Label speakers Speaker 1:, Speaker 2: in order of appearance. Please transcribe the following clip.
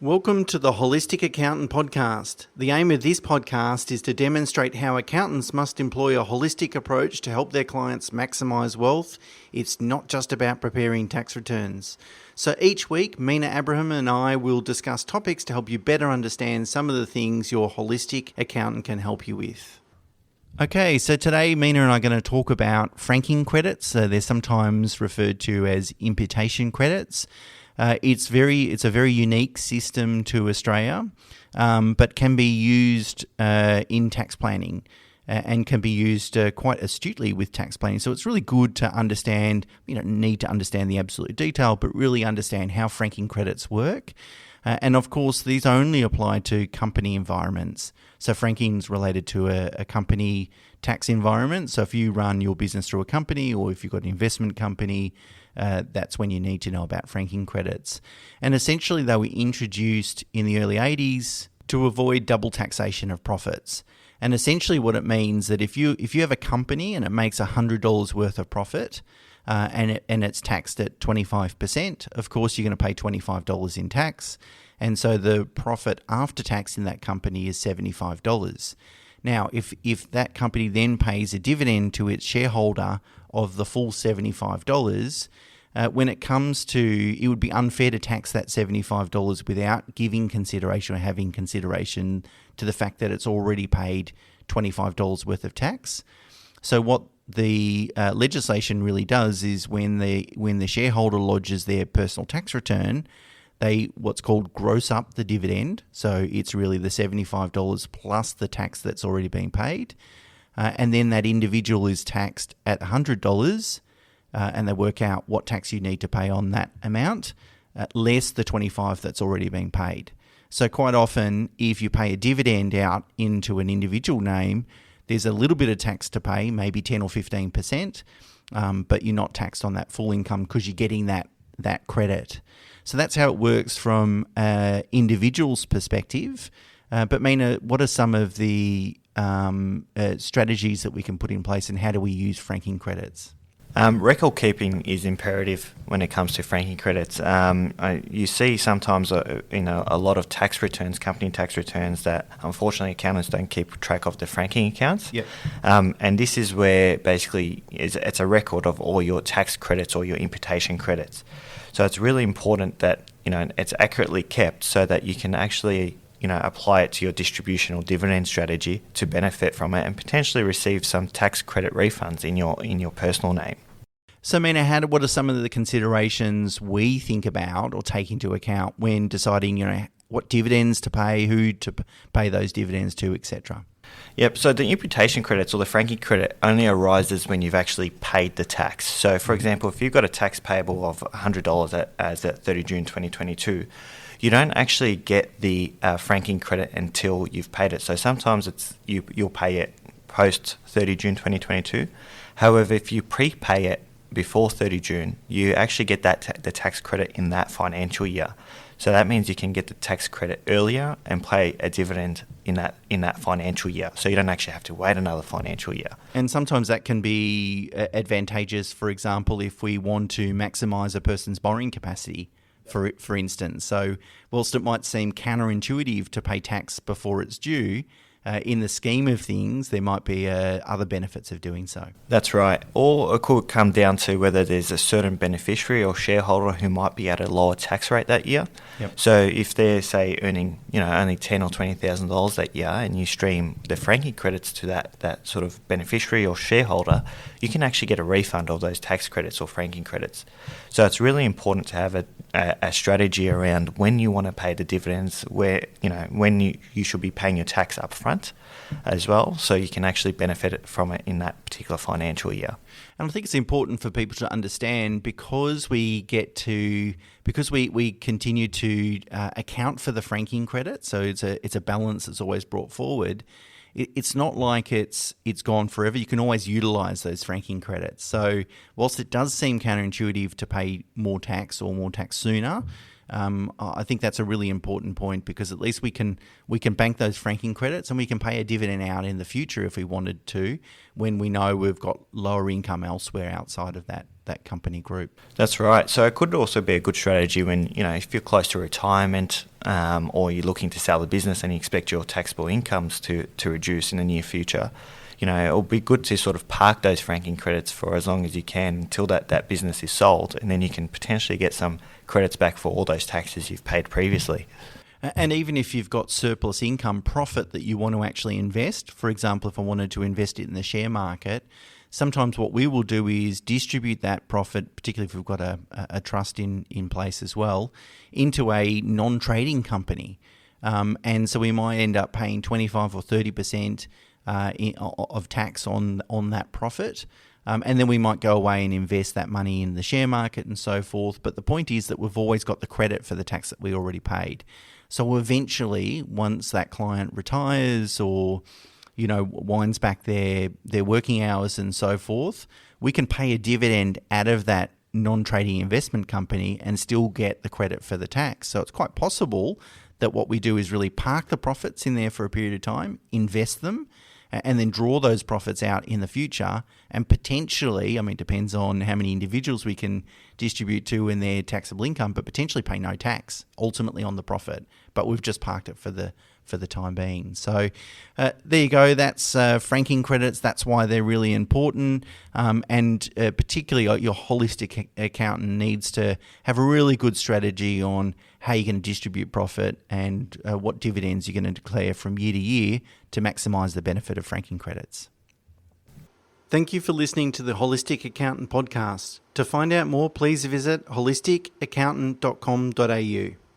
Speaker 1: Welcome to the Holistic Accountant Podcast. The aim of this podcast is to demonstrate how accountants must employ a holistic approach to help their clients maximise wealth. It's not just about preparing tax returns. So each week, Mena and I will discuss topics to help you better understand some of the things your holistic accountant can help you with. Okay, so today Mena and I are going to talk about franking credits. They're sometimes referred to as imputation credits. It's a very unique system to Australia, but can be used in tax planning and can be used quite astutely with tax planning. So it's really good to understand, you don't need to understand the absolute detail, but really understand how franking credits work. And of course, these only apply to company environments. So franking is related to a company tax environment. So if you run your business through a company or if you've got an investment company, that's when you need to know about franking credits. And essentially, they were introduced in the early 80s to avoid double taxation of profits. And essentially what it means that if you have a company and it makes $100 worth of profit, and it's taxed at 25%, of course you're going to pay $25 in tax. And so the profit after tax in that company is $75. Now, if that company then pays a dividend to its shareholder of the full $75, when it comes to, it would be unfair to tax that $75 without giving consideration or having consideration to the fact that it's already paid $25 worth of tax. So what the legislation really does is when the shareholder lodges their personal tax return, they what's called gross up the dividend. So it's really the $75 plus the tax that's already been paid. And then that individual is taxed at $100, and they work out what tax you need to pay on that amount, less the $25 that's already been paid. So quite often, if you pay a dividend out into an individual name, there's a little bit of tax to pay, maybe 10 or 15%, but you're not taxed on that full income because you're getting that credit. So that's how it works from an individual's perspective. But Mena, what are some of the strategies that we can put in place, and how do we use franking credits?
Speaker 2: Record keeping is imperative when it comes to franking credits. You see sometimes a lot of tax returns, company tax returns, that unfortunately accountants don't keep track of the franking accounts.
Speaker 1: Yep.
Speaker 2: And this is where basically it's a record of all your tax credits or your imputation credits. So it's really important that it's accurately kept so that you can actually apply it to your distribution or dividend strategy to benefit from it and potentially receive some tax credit refunds in your personal name.
Speaker 1: So, Mena, what are some of the considerations we think about or take into account when deciding, what dividends to pay, who to pay those dividends to, etc.?
Speaker 2: Yep, so the imputation credits or the franking credit only arises when you've actually paid the tax. So, for example, if you've got a tax payable of $100 as at 30 June 2022, you don't actually get the franking credit until you've paid it. So sometimes you'll pay it post 30 June 2022. However, if you prepay it before 30 June, you actually get the tax credit in that financial year. So that means you can get the tax credit earlier and pay a dividend in that financial year. So you don't actually have to wait another financial year.
Speaker 1: And sometimes that can be advantageous, for example, if we want to maximise a person's borrowing capacity, for instance. So whilst it might seem counterintuitive to pay tax before it's due, in the scheme of things, there might be other benefits of doing so.
Speaker 2: That's right. Or it could come down to whether there's a certain beneficiary or shareholder who might be at a lower tax rate that year.
Speaker 1: Yep.
Speaker 2: So if they're, say, earning only $10,000 or $20,000 that year, and you stream the franking credits to that sort of beneficiary or shareholder, you can actually get a refund of those tax credits or franking credits. So it's really important to have a strategy around when you want to pay the dividends, where when you should be paying your tax up front as well, so you can actually benefit from it in that particular financial year.
Speaker 1: And I think it's important for people to understand, because we continue to account for the franking credit, so it's a balance that's always brought forward. It's not like it's gone forever. You can always utilise those franking credits. So whilst it does seem counterintuitive to pay more tax or more tax sooner, I think that's a really important point, because at least we can bank those franking credits and we can pay a dividend out in the future if we wanted to, when we know we've got lower income elsewhere outside of that that company group.
Speaker 2: That's right. So it could also be a good strategy when, if you're close to retirement or you're looking to sell the business and you expect your taxable incomes to reduce in the near future. It'll be good to sort of park those franking credits for as long as you can until that business is sold, and then you can potentially get some credits back for all those taxes you've paid previously.
Speaker 1: And even if you've got surplus income profit that you want to actually invest, for example, if I wanted to invest it in the share market, sometimes what we will do is distribute that profit, particularly if we've got a trust in place as well, into a non-trading company. And so we might end up paying 25 or 30% of tax on that profit. And then we might go away and invest that money in the share market and so forth. But the point is that we've always got the credit for the tax that we already paid. So eventually, once that client retires or winds back their working hours and so forth, we can pay a dividend out of that non-trading investment company and still get the credit for the tax. So it's quite possible that what we do is really park the profits in there for a period of time, invest them, and then draw those profits out in the future and potentially, it depends on how many individuals we can distribute to in their taxable income, but potentially pay no tax ultimately on the profit. But we've just parked it for the time being. So there you go. That's franking credits. That's why they're really important. And particularly your holistic accountant needs to have a really good strategy on how you're going to distribute profit and what dividends you're going to declare from year to year to maximise the benefit of franking credits. Thank you for listening to the Holistic Accountant podcast. To find out more, please visit holisticaccountant.com.au.